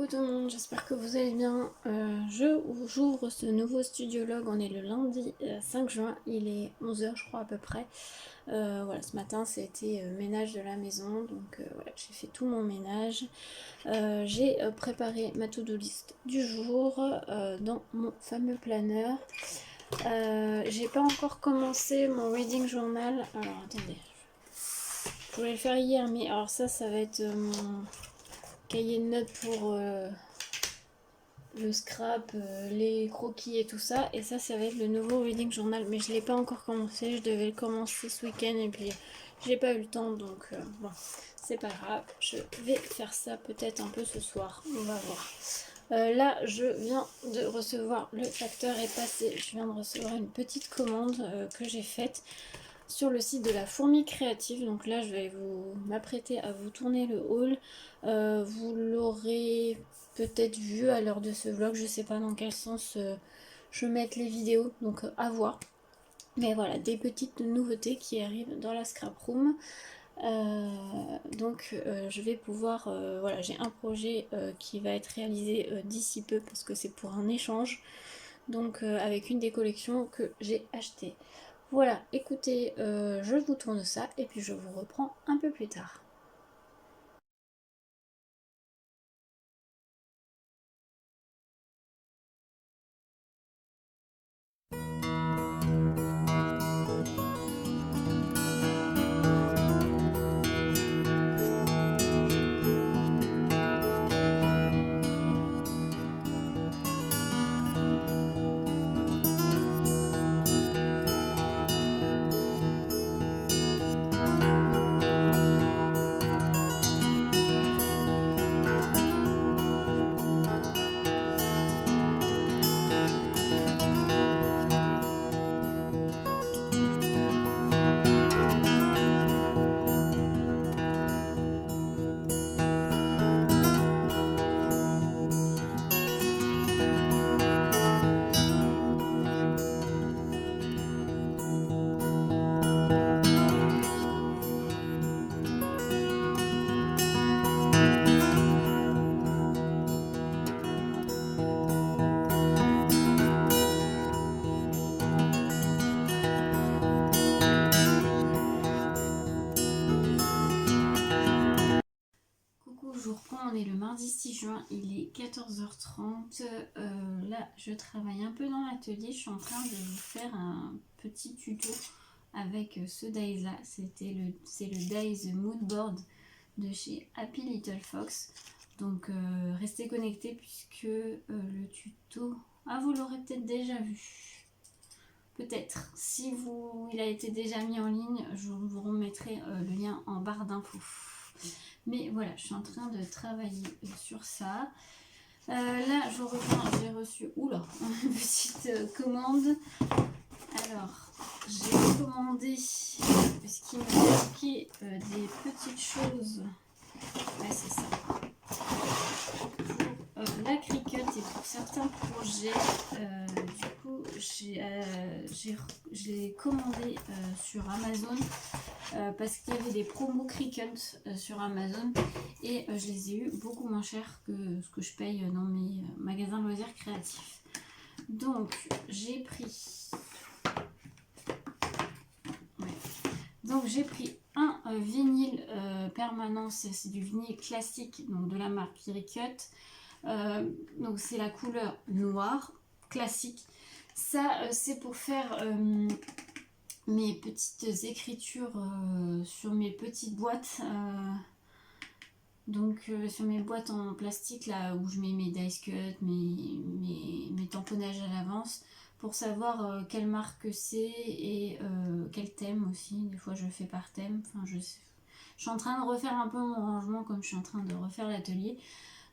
tout le monde, j'espère que vous allez bien. J'ouvre ce nouveau studio log, on est le lundi 5 juin, il est 11 h je crois à peu près. Voilà, ce matin c'était ménage de la maison, donc voilà, j'ai fait tout mon ménage. J'ai préparé ma to-do list du jour dans mon fameux planeur. J'ai pas encore commencé mon reading journal. Alors attendez, je voulais le faire hier, mais alors ça va être mon cahier de notes pour le scrap, les croquis et tout ça. Et ça va être le nouveau reading journal. Mais je l'ai pas encore commencé. Je devais le commencer ce week-end et puis j'ai pas eu le temps. Donc bon, c'est pas grave. Je vais faire ça peut-être un peu ce soir. On va voir. Là, je viens de recevoir, le facteur est passé. Je viens de recevoir une petite commande que j'ai faite sur le site de la Fourmi Créative. Donc là, je vais m'apprêter à vous tourner le haul. Vous l'aurez peut-être vu à l'heure de ce vlog. Je sais pas dans quel sens je vais mettre les vidéos. Donc à voir. Mais voilà, des petites nouveautés qui arrivent dans la scrap room. Je vais pouvoir, voilà, j'ai un projet qui va être réalisé d'ici peu parce que c'est pour un échange, donc avec une des collections que j'ai achetées. Voilà, écoutez, je vous tourne ça et puis je vous reprends un peu plus tard. Coucou, je vous reprends, on est le mardi 6 juin, il est 14h30. Là, je travaille un peu dans l'atelier, je suis en train de vous faire un petit tuto avec ce dies là. C'est le dies Mood Board de chez Happy Little Fox. Donc restez connectés puisque le tuto... Ah, vous l'aurez peut-être déjà vu. Peut-être. Si il a été déjà mis en ligne, je vous remettrai le lien en barre d'infos. Mais voilà, je suis en train de travailler sur ça. Là, je reviens, j'ai reçu une petite commande. Alors, j'ai commandé, puisqu'il m'a manqué des petites choses. Ouais, c'est ça. Pour la Cricut et pour certains projets, du coup, je l'ai commandé sur Amazon parce qu'il y avait des promos Cricut sur Amazon et je les ai eu beaucoup moins cher que ce que je paye dans mes magasins loisirs créatifs. Donc, j'ai pris... j'ai pris un vinyle permanent, c'est du vinyle classique, donc de la marque Cricut. Donc c'est la couleur noire classique. Ça c'est pour faire mes petites écritures sur mes petites boîtes. Sur mes boîtes en plastique là où je mets mes dice cut, mes tamponnages à l'avance, pour savoir quelle marque c'est et quel thème aussi. Des fois je fais par thème. Enfin, je suis en train de refaire un peu mon rangement comme je suis en train de refaire l'atelier.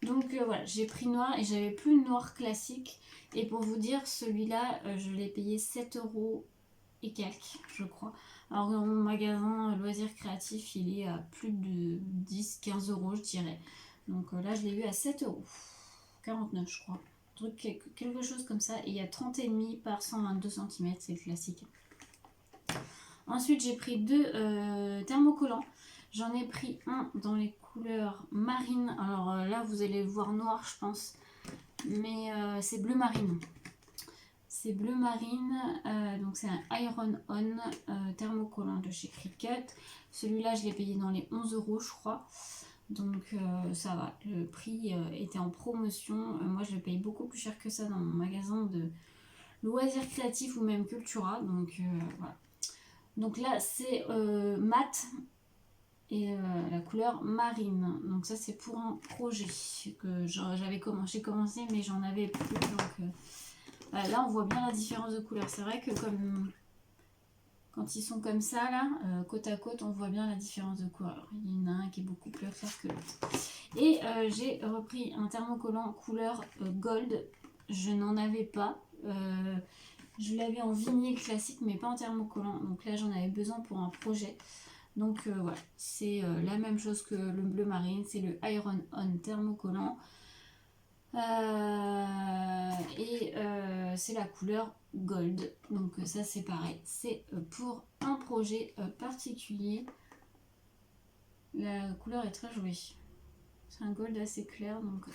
Donc voilà, j'ai pris noir et j'avais plus le noir classique. Et pour vous dire, celui-là, je l'ai payé 7 € et quelques, je crois. Alors dans mon magasin loisirs créatifs, il est à plus de 10-15 € je dirais. Donc là, je l'ai eu à 7 €. 49 je crois. Quelque chose comme ça. Et il y a 30,5 par 122 cm, c'est le classique. Ensuite, j'ai pris deux thermocollants. J'en ai pris un dans les couleur marine. Alors là, vous allez le voir noir, je pense. Mais c'est bleu marine. C'est bleu marine. Donc c'est un Iron On thermocollant de chez Cricut. Celui-là, je l'ai payé dans les 11 €, je crois. Donc ça va. Le prix était en promotion. Moi, je le paye beaucoup plus cher que ça dans mon magasin de loisirs créatifs ou même Cultura. Donc voilà. Donc là, c'est mat. Et la couleur marine. Donc ça c'est pour un projet que j'ai commencé mais j'en avais plus. Donc là on voit bien la différence de couleur. C'est vrai que comme quand ils sont comme ça là, côte à côte, on voit bien la différence de couleur. Il y en a un qui est beaucoup plus clair que l'autre. Et j'ai repris un thermocollant couleur gold. Je n'en avais pas. Je l'avais en vinyle classique mais pas en thermocollant. Donc là j'en avais besoin pour un projet. Donc voilà, c'est la même chose que le bleu marine, c'est le Iron On thermocollant. C'est la couleur gold. Donc ça c'est pareil, c'est pour un projet particulier. La couleur est très jolie. C'est un gold assez clair, donc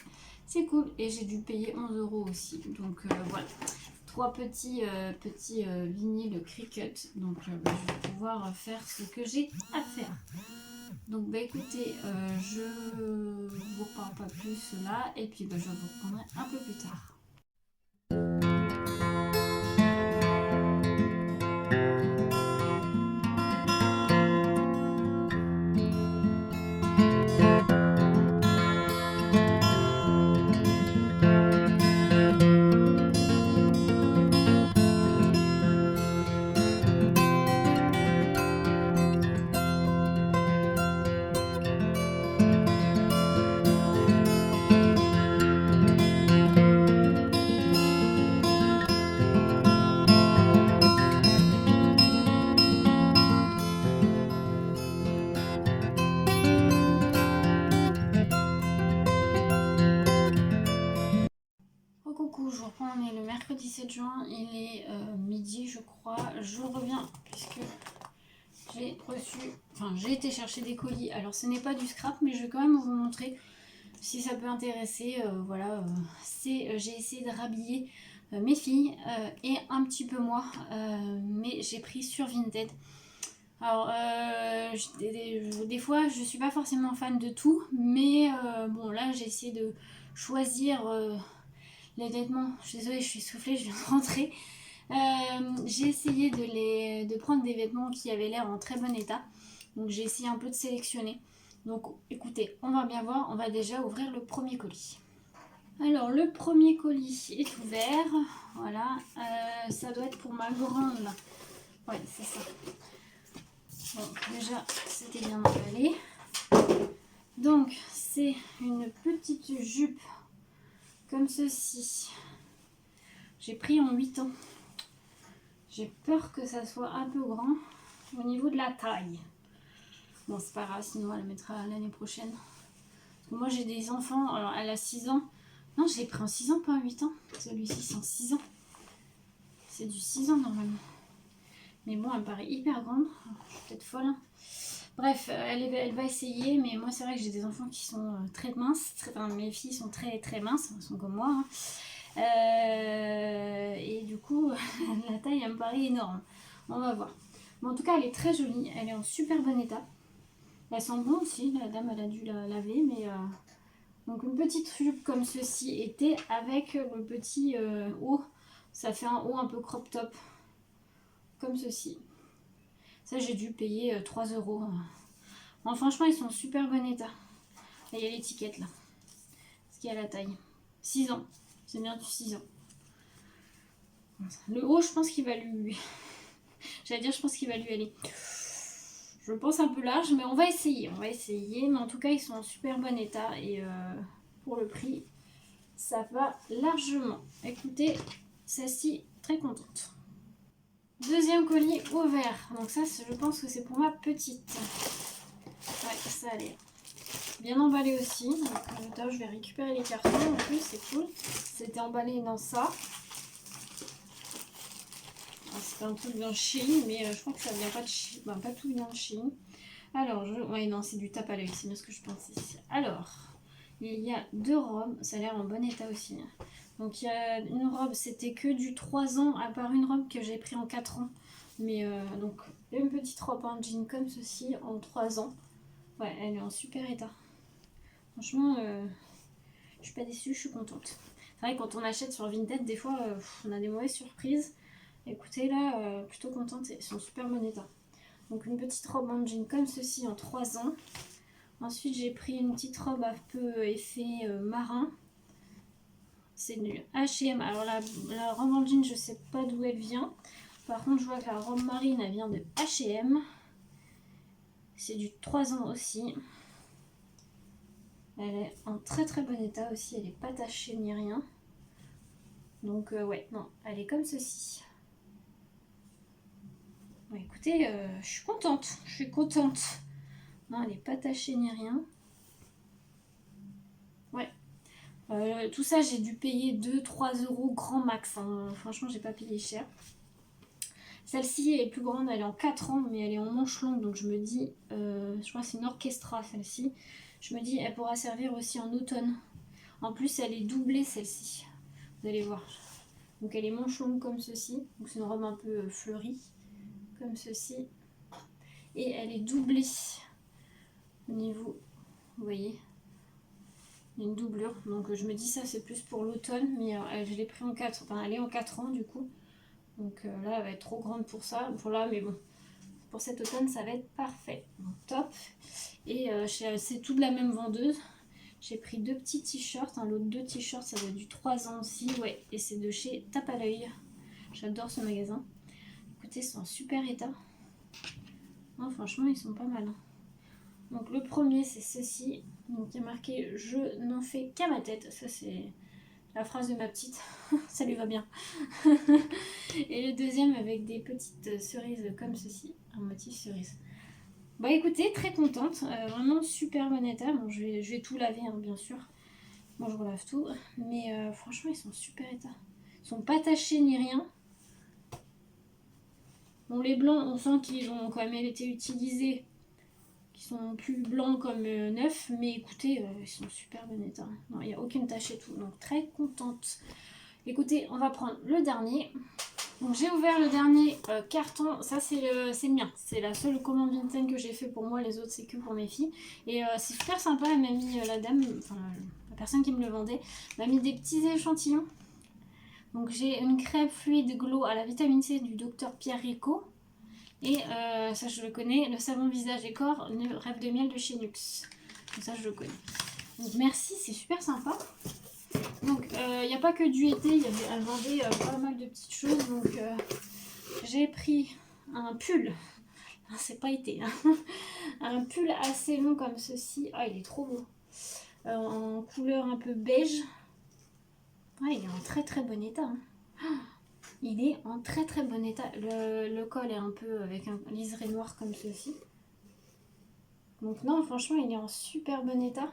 c'est cool. Et j'ai dû payer 11 € aussi. Donc voilà. 3 petits vinyles Cricut. Donc je vais pouvoir faire ce que j'ai à faire. Donc bah écoutez, je vous reparle pas plus là. Et puis je vous reprendrai un peu plus tard. Coucou, je reprends, on est le mercredi 7 juin, il est midi je crois, je reviens puisque j'ai été chercher des colis. Alors ce n'est pas du scrap mais je vais quand même vous montrer si ça peut intéresser. Voilà, j'ai essayé de rhabiller mes filles et un petit peu moi, mais j'ai pris sur Vinted. Alors des fois je suis pas forcément fan de tout, mais bon là j'ai essayé de choisir les vêtements. Je suis désolée, je suis essoufflée, je viens de rentrer. J'ai essayé de prendre des vêtements qui avaient l'air en très bon état. Donc j'ai essayé un peu de sélectionner. Donc écoutez, on va bien voir. On va déjà ouvrir le premier colis. Alors le premier colis est ouvert. Voilà. Ça doit être pour ma grande là. Ouais, c'est ça. Bon, déjà, c'était bien emballé. Donc c'est une petite jupe comme ceci. J'ai pris en 8 ans. J'ai peur que ça soit un peu grand au niveau de la taille. Bon, c'est pas grave, sinon elle le mettra l'année prochaine. Parce que moi j'ai des enfants, alors elle a 6 ans. Non, je l'ai pris en 6 ans, pas en 8 ans. Celui-ci, c'est en 6 ans. C'est du 6 ans normalement. Mais bon, elle me paraît hyper grande. Je suis peut-être folle. Hein. Bref, elle va essayer. Mais moi, c'est vrai que j'ai des enfants qui sont très minces. Enfin, mes filles sont très très minces. Elles sont comme moi. Hein. Et du coup, la taille, elle me paraît énorme. On va voir. Bon, en tout cas, elle est très jolie. Elle est en super bon état. Elle sent bon aussi. La dame, elle a dû la laver. Mais donc, une petite jupe comme ceci était avec le petit haut. Ça fait un haut un peu crop top. Comme ceci. Ça, j'ai dû payer 3 €. Bon, franchement, ils sont en super bon état. Là, il y a l'étiquette là. Ce qui est à la taille. 6 ans. C'est bien du 6 ans. Le haut, je pense qu'il va lui... J'allais dire, je pense qu'il va lui aller. Je pense un peu large, mais on va essayer. On va essayer. Mais en tout cas, ils sont en super bon état. Et pour le prix, ça va largement. Écoutez, celle-ci, très contente. Deuxième colis ouvert. Donc ça, je pense que c'est pour ma petite. Ouais, ça a l'air bien emballé aussi. Donc je vais récupérer les cartons. En plus, c'est cool. C'était emballé dans ça. C'est pas un truc bien Chine, mais je crois que ça vient pas de Chine. Ben, pas tout vient de Chine. Alors, ouais, non, c'est du tape à l'œil, c'est bien ce que je pensais. Alors, il y a 2 robes, ça a l'air en bon état aussi. Donc, il y a une robe, c'était que du 3 ans, à part une robe que j'ai pris en 4 ans. Mais donc, une petite robe en jean comme ceci en 3 ans. Ouais, elle est en super état. Franchement, je suis pas déçue, je suis contente. C'est vrai que quand on achète sur Vinted, des fois, on a des mauvaises surprises. Écoutez, là, plutôt contente, ils sont en super bon état. Donc une petite robe en jean comme ceci en 3 ans. Ensuite, j'ai pris une petite robe un peu effet marin. C'est du H&M. Alors la robe en jean, je sais pas d'où elle vient. Par contre, je vois que la robe marine, elle vient de H&M. C'est du 3 ans aussi. Elle est en très très bon état aussi. Elle n'est pas tachée ni rien. Donc ouais, non, elle est comme ceci. Bon, écoutez, je suis contente. Je suis contente. Non, elle n'est pas tachée ni rien. Ouais. Tout ça, j'ai dû payer 2-3 euros grand max. Hein. Franchement, j'ai pas payé cher. Celle-ci est plus grande, elle est en 4 ans, mais elle est en manche longue. Donc je me dis, je crois que c'est une orchestra celle-ci. Je me dis, elle pourra servir aussi en automne. En plus, elle est doublée celle-ci. Vous allez voir. Donc elle est manche longue comme ceci. Donc c'est une robe un peu fleurie, comme ceci. Et elle est doublée au niveau, vous voyez, il y a une doublure. Donc je me dis ça c'est plus pour l'automne, mais je l'ai pris en 4, enfin elle est en 4 ans du coup. Donc là elle va être trop grande pour ça, pour là, mais bon, pour cet automne ça va être parfait. Donc top. Et c'est tout de la même vendeuse. J'ai pris 2 petits t-shirts, l'autre 2 t-shirts ça doit être du 3 ans aussi, ouais, et c'est de chez Tape à l'œil. J'adore ce magasin. Écoutez, c'est en super état. Non, franchement ils sont pas mal. Donc le premier c'est ceci, donc il y a marqué je n'en fais qu'à ma tête, ça c'est la phrase de ma petite, ça lui va bien. Et le deuxième avec des petites cerises comme ceci, un motif cerise. Bah écoutez, très contente, vraiment super bon état. Bon, je vais tout laver hein, bien sûr, moi je relave tout, mais franchement ils sont super état. Ils sont pas tachés ni rien. Bon les blancs on sent qu'ils ont quand même été utilisés, qui sont plus blancs comme neufs, mais écoutez, ils sont super bon état. Non, il n'y a aucune tache et tout, donc très contente. Écoutez, on va prendre le dernier. Donc j'ai ouvert le dernier carton, ça c'est le mien, c'est la seule commande Vinted que j'ai fait pour moi, les autres c'est que pour mes filles. Et c'est super sympa, elle m'a mis la dame, enfin la personne qui me le vendait, m'a mis des petits échantillons. Donc j'ai une crème fluide glow à la vitamine C du docteur Pierre Rico. Et ça je le connais, le savon visage et corps, rêve de miel de chez Nuxe. Donc ça je le connais. Donc merci, c'est super sympa. Donc il n'y a pas que du été, elle vendait pas mal de petites choses. Donc j'ai pris un pull, c'est pas été, hein. Un pull assez long comme ceci. Ah il est trop beau. En couleur un peu beige. Ah, il est en très très bon état. Hein. Il est en très très bon état. Le col est un peu avec un liseré noir comme ceci. Donc non, franchement, il est en super bon état.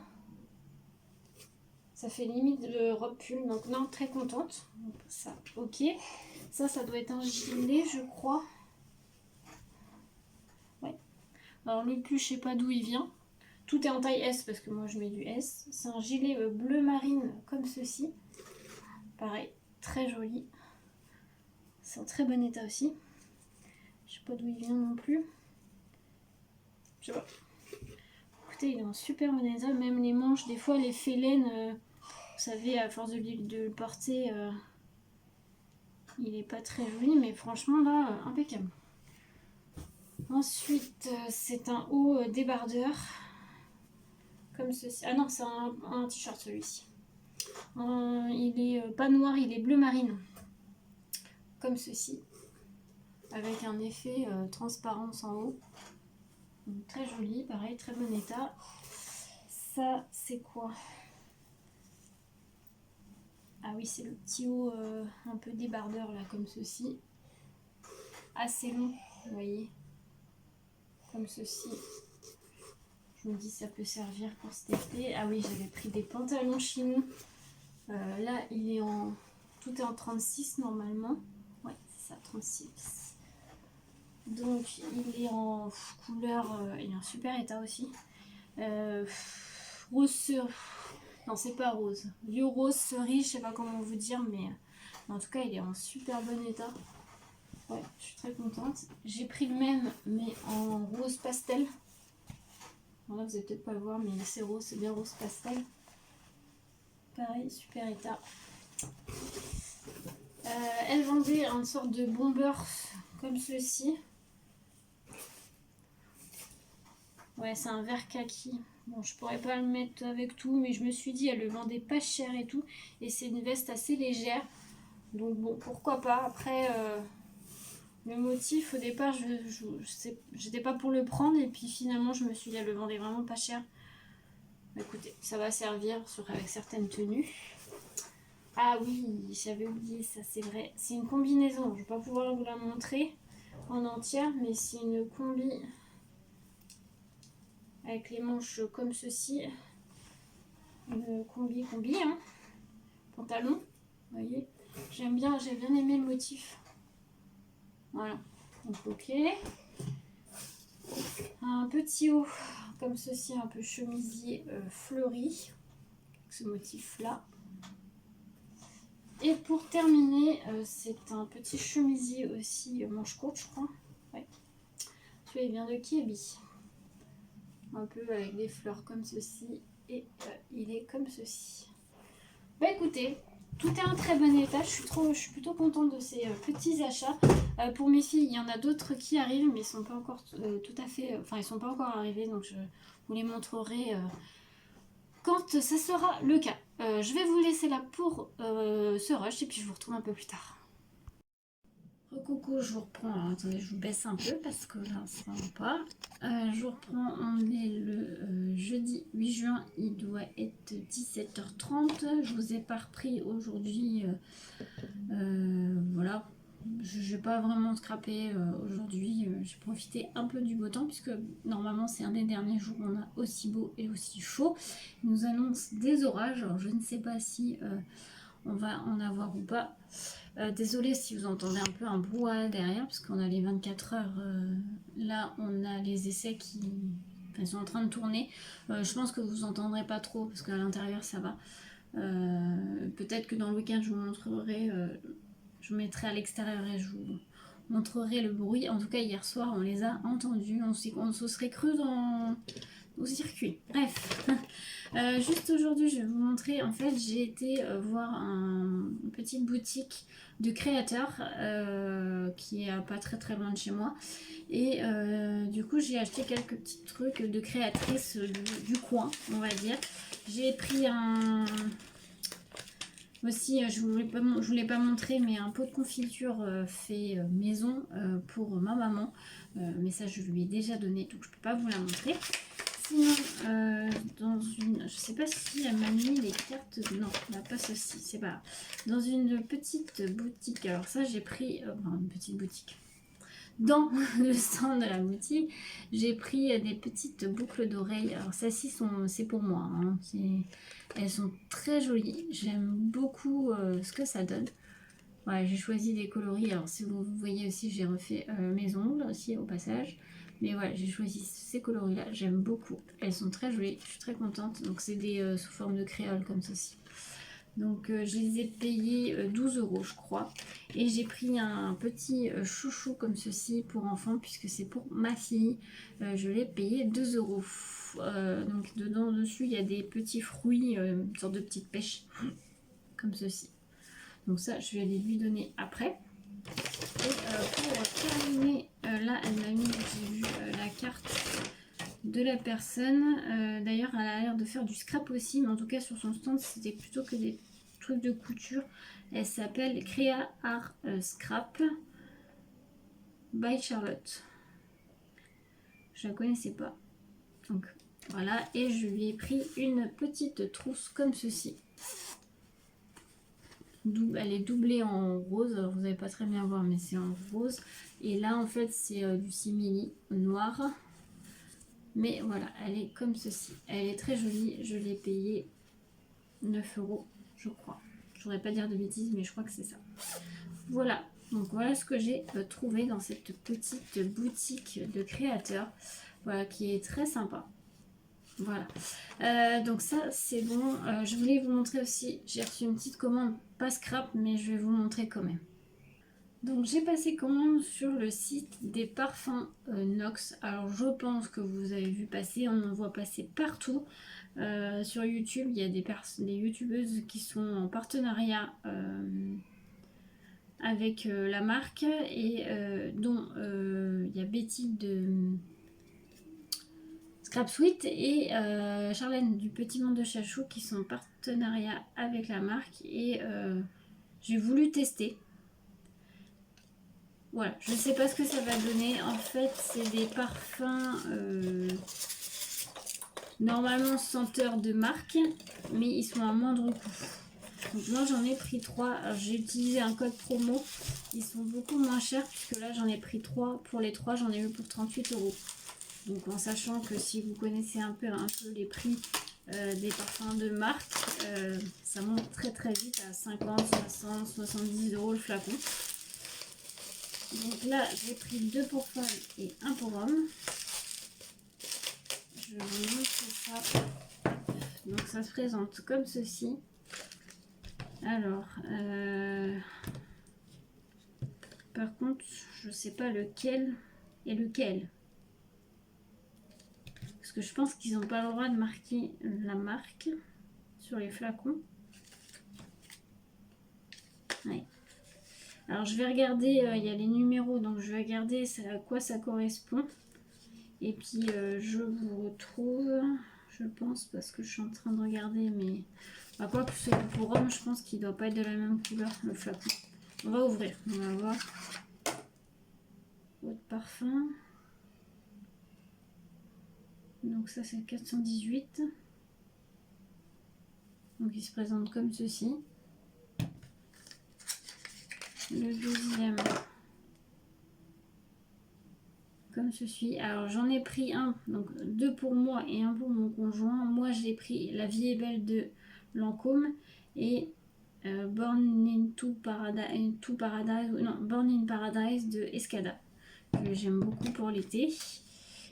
Ça fait limite le robe pull. Donc non, très contente. Donc, ça, ok. Ça doit être un gilet, je crois. Ouais. Alors le pull, je sais pas d'où il vient. Tout est en taille S parce que moi je mets du S. C'est un gilet bleu marine comme ceci. Pareil, très joli. C'est en très bon état aussi. Je sais pas d'où il vient non plus. Je sais pas. Écoutez, il est en super bon état. Même les manches, des fois l'effet laine, vous savez, à force de le porter, il est pas très joli. Mais franchement là, impeccable. Ensuite, c'est un haut débardeur. Comme ceci. Ah non, c'est un t-shirt celui-ci. Il est pas noir, il est bleu marine. Comme ceci. Avec un effet transparence en haut. Donc, très joli, pareil, très bon état. Ça, c'est quoi? Ah oui, c'est le petit haut un peu débardeur là, comme ceci. Assez long, vous voyez. Comme ceci. Je me dis ça peut servir pour cet été. Ah oui, j'avais pris des pantalons chino. Là, il est en... Tout est en 36 normalement. Ouais, c'est ça, 36. Donc il est en couleur, il est en super état aussi. Rose non, c'est pas rose. Vieux rose cerise, je sais pas comment vous dire, mais en tout cas il est en super bon état. Ouais, je suis très contente. J'ai pris le même, mais en rose pastel. Bon, là vous allez peut-être pas le voir, mais c'est rose, c'est bien rose pastel. Pareil, super état. Elle vendait une sorte de bomber comme ceci. Ouais, c'est un vert kaki. Bon, je pourrais pas le mettre avec tout, mais je me suis dit, elle le vendait pas cher et tout. Et c'est une veste assez légère. Donc bon, pourquoi pas. Après, le motif, au départ, j'étais pas pour le prendre. Et puis finalement, je me suis dit, elle le vendait vraiment pas cher. Écoutez, ça va servir avec certaines tenues. Ah oui, j'avais oublié ça, c'est vrai. C'est une combinaison. Je vais pas pouvoir vous la montrer en entière, mais c'est une combi avec les manches comme ceci. Une combi, hein. Pantalon, vous voyez. J'ai bien aimé le motif. Voilà. Donc ok. Un petit haut comme ceci, un peu chemisier fleuri. Avec ce motif là. Et pour terminer, c'est un petit chemisier aussi manche courte, je crois. Ouais. Celui-là vient de Kiabi. Un peu avec des fleurs comme ceci. Et il est comme ceci. Bah écoutez, tout est en très bon état. Je suis plutôt contente de ces petits achats. Pour mes filles, il y en a d'autres qui arrivent, mais ils sont pas encore tout à fait. Enfin, ils sont pas encore arrivés, donc je vous les montrerai quand ça sera le cas. Je vais vous laisser là pour ce rush et puis je vous retrouve un peu plus tard. Coucou, je vous reprends. Alors, attendez, je vous baisse un peu parce que là, ça va pas. Je vous reprends. On est le jeudi 8 juin. Il doit être 17h30. Je vous ai pas repris aujourd'hui. Voilà. Je n'ai pas vraiment scrappé aujourd'hui. J'ai profité un peu du beau temps puisque normalement, c'est un des derniers jours où on a aussi beau et aussi chaud. Il nous annonce des orages. Alors, je ne sais pas si on va en avoir ou pas. Désolée si vous entendez un peu un brouhaha derrière, parce qu'on a les 24 heures. Là, on a les essais qui sont en train de tourner. Je pense que vous entendrez pas trop, parce qu'à l'intérieur, ça va. Peut-être que dans le week-end, je vous montrerai, je vous mettrai à l'extérieur et je vous montrerai le bruit. En tout cas, hier soir, on les a entendus. On se serait cru au circuit. Bref. Juste aujourd'hui, je vais vous montrer. En fait, j'ai été voir une petite boutique de créateurs qui est pas très très loin de chez moi. Et du coup, j'ai acheté quelques petits trucs de créatrices du coin, on va dire. J'ai pris un. Aussi, je ne vous l'ai pas montré, mais un pot de confiture fait maison pour ma maman. Mais ça, je lui ai déjà donné, donc je ne peux pas vous la montrer. Sinon, dans une... Je sais pas si elle m'a mis les cartes... Non, là, pas ceci, c'est pas grave. Dans une petite boutique. Alors ça, j'ai pris... une petite boutique. Dans le stand de la boutique, j'ai pris des petites boucles d'oreilles. Alors celles-ci, c'est pour moi. Hein. Elles sont très jolies. J'aime beaucoup ce que ça donne. Ouais, j'ai choisi des coloris. Alors si vous voyez aussi, j'ai refait mes ongles aussi au passage. Mais voilà, j'ai choisi ces coloris-là. J'aime beaucoup. Elles sont très jolies. Je suis très contente. Donc c'est des sous forme de créole comme ceci. Donc je les ai payés 12 € je crois. Et j'ai pris un petit chouchou comme ceci pour enfants puisque c'est pour ma fille. Je l'ai payé 2 €. Donc dessus il y a des petits fruits, une sorte de petite pêche comme ceci. Donc ça je vais aller lui donner après. Et pour terminer, là elle m'a mis, j'ai vu la carte de la personne. D'ailleurs elle a l'air de faire du scrap aussi, mais en tout cas sur son stand c'était plutôt que des trucs de couture. Elle s'appelle Créa Art Scrap by Charlotte. Je la connaissais pas. Donc voilà, et je lui ai pris une petite trousse comme ceci. Elle est doublée en rose, alors vous n'allez pas très bien voir, mais c'est en rose. Et là en fait c'est du simili noir. Mais voilà, elle est comme ceci. Elle est très jolie, je l'ai payée 9 € je crois. Je voudrais pas dire de bêtises, mais je crois que c'est ça. Voilà, Donc voilà ce que j'ai trouvé dans cette petite boutique de créateurs, voilà, qui est très sympa. Voilà, donc ça c'est bon. Je voulais vous montrer aussi, j'ai reçu une petite commande, pas scrap, mais je vais vous montrer quand même. Donc j'ai passé commande sur le site des parfums Nox. Alors je pense que vous avez vu passer, on en voit passer partout. Sur YouTube, il y a des youtubeuses qui sont en partenariat avec la marque et dont il y a Betty de Scrap Sweet et Charlène du Petit Monde de Chachou qui sont en partenariat avec la marque et j'ai voulu tester. Voilà, je ne sais pas ce que ça va donner. En fait, c'est des parfums normalement senteurs de marque, mais ils sont à moindre coût. Donc moi j'en ai pris 3. J'ai utilisé un code promo. Ils sont beaucoup moins chers puisque là j'en ai pris 3. Pour les 3, j'en ai eu pour 38 €. Donc en sachant que si vous connaissez un peu les prix des parfums de marque, ça monte très très vite à 50, 60, 70 € le flacon. Donc là, j'ai pris 2 pour femmes et 1 pour hommes. Je vais vous montrer ça. Donc ça se présente comme ceci. Alors, par contre, je ne sais pas lequel est lequel. Parce que je pense qu'ils n'ont pas le droit de marquer la marque sur les flacons. Ouais. Alors je vais regarder, il y a les numéros, donc je vais regarder à quoi ça correspond. Et puis je vous retrouve, je pense, parce que je suis en train de regarder, mais à quoi que celui pour homme, je pense qu'il ne doit pas être de la même couleur, le flacon. On va ouvrir, on va voir. Eau de parfum. Donc ça c'est le 418. Donc il se présente comme ceci. Le deuxième comme ceci. Alors j'en ai pris un, donc 2 pour moi et 1 pour mon conjoint. Moi j'ai pris La Vie est belle de Lancôme et Born in Paradise de Escada, que j'aime beaucoup pour l'été.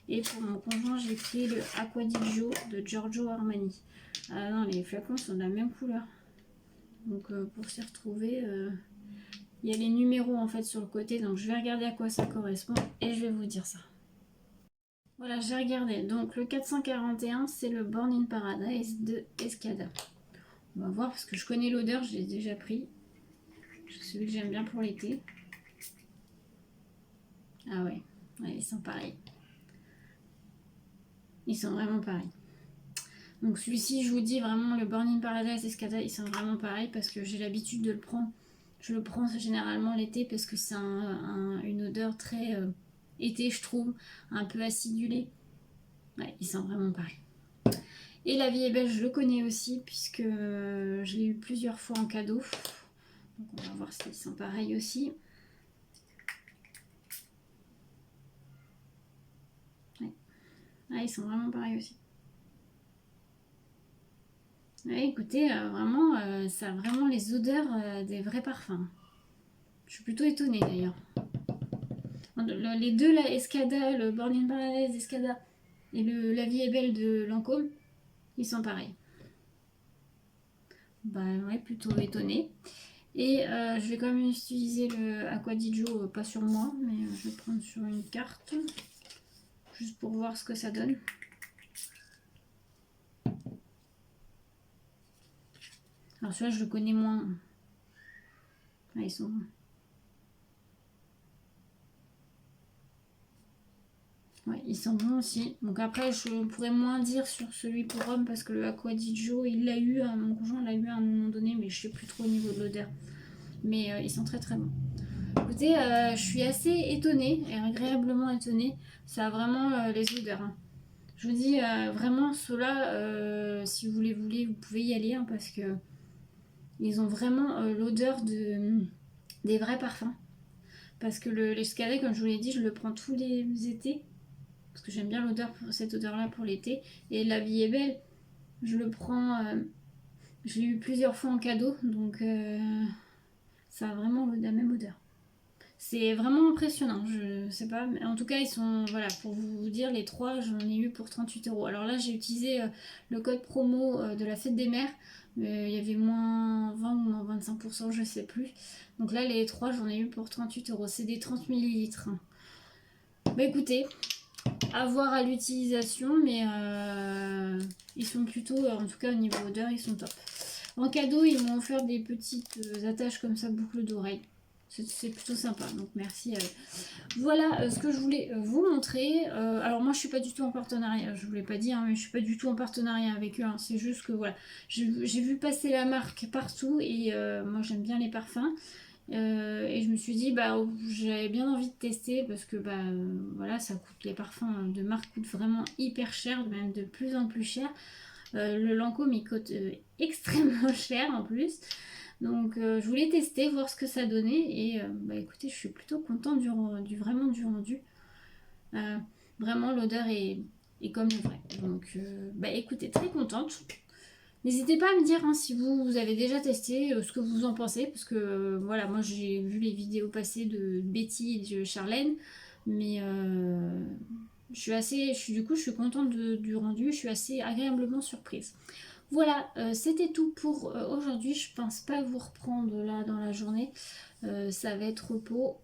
Et pour mon conjoint j'ai pris le Acqua di Gio de Giorgio Armani. Ah non, les flacons sont de la même couleur, donc pour s'y retrouver, il y a les numéros en fait sur le côté, donc je vais regarder à quoi ça correspond et je vais vous dire ça. Voilà, j'ai regardé. Donc le 441, c'est le Born in Paradise de Escada. On va voir parce que je connais l'odeur, je l'ai déjà pris. C'est celui que j'aime bien pour l'été. Ah ouais, ils sont pareils. Ils sont vraiment pareils. Donc celui-ci, je vous dis vraiment, le Born in Paradise Escada, ils sont vraiment pareils parce que j'ai l'habitude de le prendre. Je le prends généralement l'été parce que c'est une odeur très été, je trouve, un peu acidulée. Ouais, ils sont vraiment pareils. Et La Vie est belle, je le connais aussi puisque je l'ai eu plusieurs fois en cadeau. Donc on va voir s'ils sont pareils aussi. Ouais. Ah, ils sont vraiment pareils aussi. Ouais, écoutez, vraiment, ça a vraiment les odeurs des vrais parfums. Je suis plutôt étonnée d'ailleurs. Les deux, là, Escada, le Born in Paradise Escada et La Vie est belle de Lancôme, ils sont pareils. Bah ouais, plutôt étonnée. Et je vais quand même utiliser le Acqua di Gio, pas sur moi, mais je vais prendre sur une carte, juste pour voir ce que ça donne. Alors celui-là, je le connais moins. Ah, ils sont... Ouais, ils sont bons aussi. Donc après, je pourrais moins dire sur celui pour homme parce que le Acqua di Gio, il l'a eu, mon conjoint l'a eu à un moment donné, mais je sais plus trop au niveau de l'odeur. Mais ils sont très très bons. Écoutez, je suis assez étonnée et agréablement étonnée. Ça a vraiment les odeurs. Hein. Je vous dis vraiment, ceux-là, si vous les voulez, vous pouvez y aller hein, parce que ils ont vraiment l'odeur des vrais parfums. Parce que l'escalade, comme je vous l'ai dit, je le prends tous les étés. Parce que j'aime bien cette odeur-là pour l'été. Et La Vie est belle, je le prends, je l'ai eu plusieurs fois en cadeau, donc ça a vraiment la même odeur. C'est vraiment impressionnant, je sais pas, mais en tout cas ils sont, voilà, pour vous dire, les trois j'en ai eu pour 38 €. Alors là j'ai utilisé le code promo de la fête des mères, il y avait moins 20 ou moins 25%, je sais plus. Donc là les trois j'en ai eu pour 38 €, c'est des 30 millilitres. Bah écoutez, à voir à l'utilisation, mais ils sont plutôt, en tout cas au niveau odeur, ils sont top. En cadeau, ils m'ont offert des petites attaches comme ça, boucles d'oreilles. C'est plutôt sympa, donc merci à eux. Voilà ce que je voulais vous montrer. Alors moi je suis pas du tout en partenariat, je vous l'ai pas dit, hein, mais je suis pas du tout en partenariat avec eux. Hein. C'est juste que voilà, j'ai vu passer la marque partout et moi j'aime bien les parfums. Et je me suis dit bah j'avais bien envie de tester parce que bah voilà, ça coûte, les parfums de marque coûtent vraiment hyper cher, même de plus en plus cher. Le Lancôme il coûte extrêmement cher en plus. Donc je voulais tester, voir ce que ça donnait et bah écoutez, je suis plutôt contente vraiment du rendu. Euh, Vraiment l'odeur est comme le vrai. Donc bah écoutez, très contente. N'hésitez pas à me dire hein, si vous avez déjà testé, ce que vous en pensez, parce que voilà, moi j'ai vu les vidéos passer de Betty et de Charlène, mais je suis contente du rendu, je suis assez agréablement surprise. Voilà, c'était tout pour aujourd'hui. Je pense pas vous reprendre là dans la journée. Ça va être repos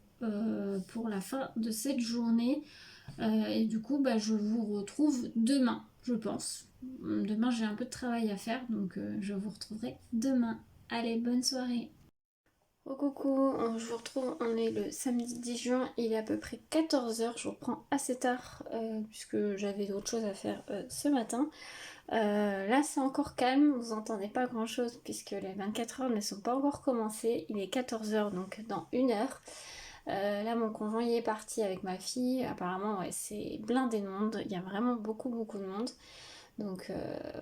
pour la fin de cette journée. Et du coup, bah, je vous retrouve demain, je pense. Demain, j'ai un peu de travail à faire, donc je vous retrouverai demain. Allez, bonne soirée. Oh coucou, je vous retrouve, on est le samedi 10 juin, il est à peu près 14 h, je reprends assez tard puisque j'avais d'autres choses à faire ce matin. Là c'est encore calme, vous entendez pas grand chose puisque les 24 heures ne sont pas encore commencées, il est 14 h donc dans 1 heure. Là mon conjoint y est parti avec ma fille, apparemment ouais, c'est blindé de monde, il y a vraiment beaucoup de monde. Donc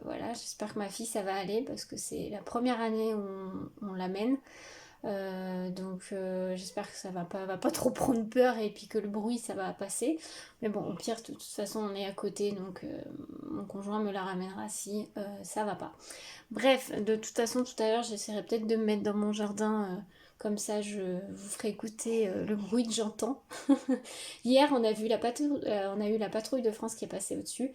voilà, j'espère que ma fille ça va aller parce que c'est la première année où on l'amène. Donc j'espère que ça va pas trop prendre peur et puis que le bruit ça va passer. Mais bon, au pire, de toute façon, on est à côté, donc mon conjoint me la ramènera si ça va pas. Bref, de toute façon, tout à l'heure, j'essaierai peut-être de me mettre dans mon jardin. Comme ça, je vous ferai écouter le bruit que j'entends. Hier, on a eu la patrouille de France qui est passée au-dessus.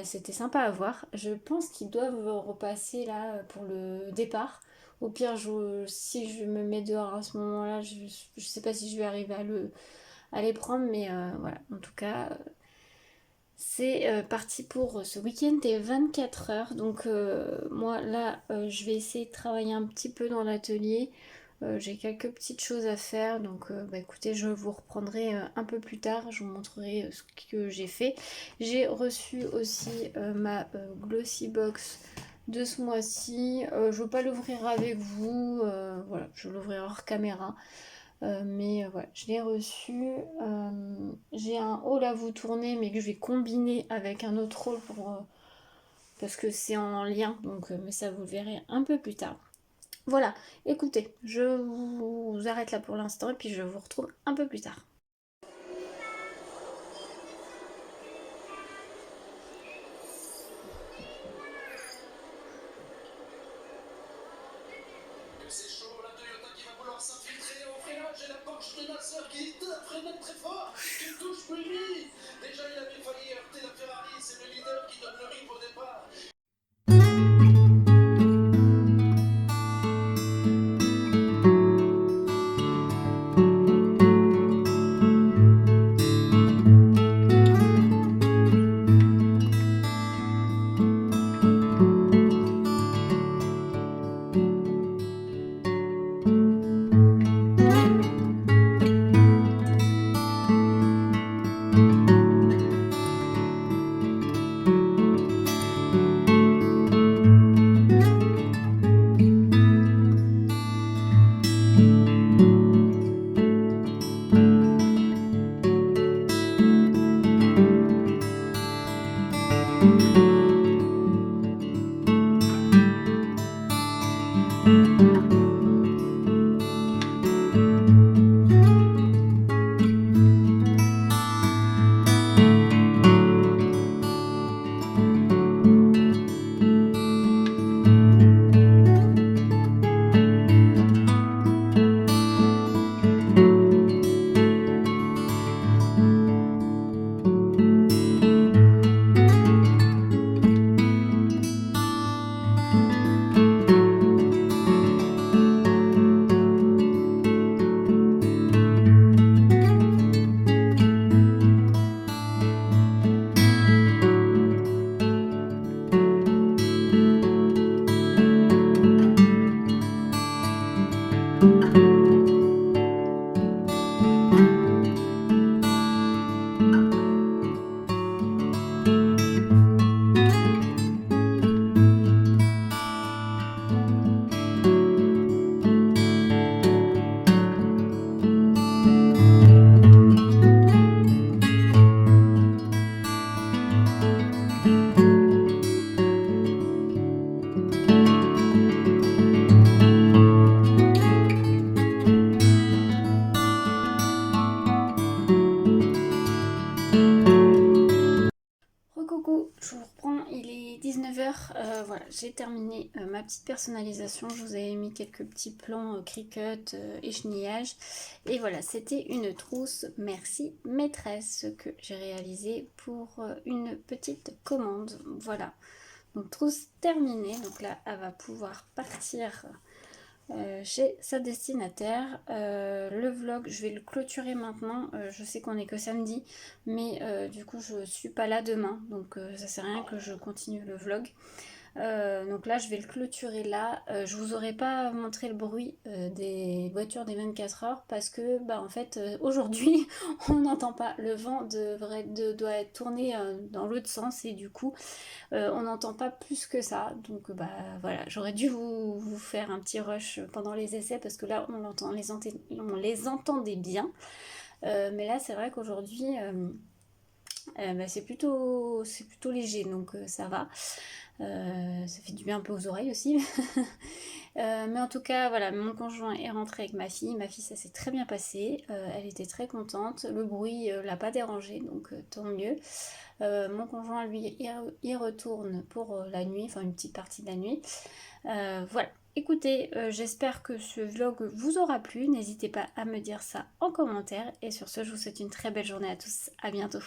C'était sympa à voir. Je pense qu'ils doivent repasser là pour le départ. Au pire, si je me mets dehors à ce moment-là, je sais pas si je vais arriver à les prendre, mais voilà. En tout cas, c'est parti pour ce week-end des 24 heures. Donc moi là, je vais essayer de travailler un petit peu dans l'atelier. J'ai quelques petites choses à faire, donc bah, écoutez, je vous reprendrai un peu plus tard, je vous montrerai ce que j'ai fait. J'ai reçu aussi ma Glossy Box de ce mois-ci. Je ne veux pas l'ouvrir avec vous, voilà, je l'ouvrirai hors caméra. Mais voilà, je l'ai reçu. J'ai un haul à vous tourner, mais que je vais combiner avec un autre haul parce que c'est en lien, donc mais ça vous le verrez un peu plus tard. Voilà, écoutez, je vous arrête là pour l'instant et puis je vous retrouve un peu plus tard. C'est chaud, la Toyota qui va vouloir s'infiltrer au freinage et la Porsche de ma soeur qui freine très fort, qui touche lui. Déjà il avait failli heurter la Ferrari, c'est le leader qui donne le rythme au départ. j'ai terminé ma petite personnalisation. Je vous avais mis quelques petits plans Cricut et chenillage. Et voilà, c'était une trousse Merci Maîtresse que j'ai réalisée pour une petite commande. Voilà, donc trousse terminée. Donc là, elle va pouvoir partir chez sa destinataire. Le vlog, je vais le clôturer maintenant. Je sais qu'on est que samedi, mais du coup, je suis pas là demain, donc ça sert à rien que je continue le vlog. Donc là je vais le clôturer là. Je vous aurais pas montré le bruit des voitures des 24 heures parce que bah en fait aujourd'hui on n'entend pas. Le vent doit être tourné dans l'autre sens et du coup on n'entend pas plus que ça. Donc bah voilà, j'aurais dû vous faire un petit rush pendant les essais parce que là on les entendait bien. Mais là c'est vrai qu'aujourd'hui bah, c'est plutôt léger, donc ça va. Ça fait du bien un peu aux oreilles aussi. Mais en tout cas, voilà, mon conjoint est rentré avec ma fille. Ma fille, ça s'est très bien passé. Elle était très contente. Le bruit l'a pas dérangée, donc tant mieux. Mon conjoint, lui, il retourne pour la nuit, enfin une petite partie de la nuit. Voilà. Écoutez, j'espère que ce vlog vous aura plu. N'hésitez pas à me dire ça en commentaire. Et sur ce, je vous souhaite une très belle journée à tous. À bientôt.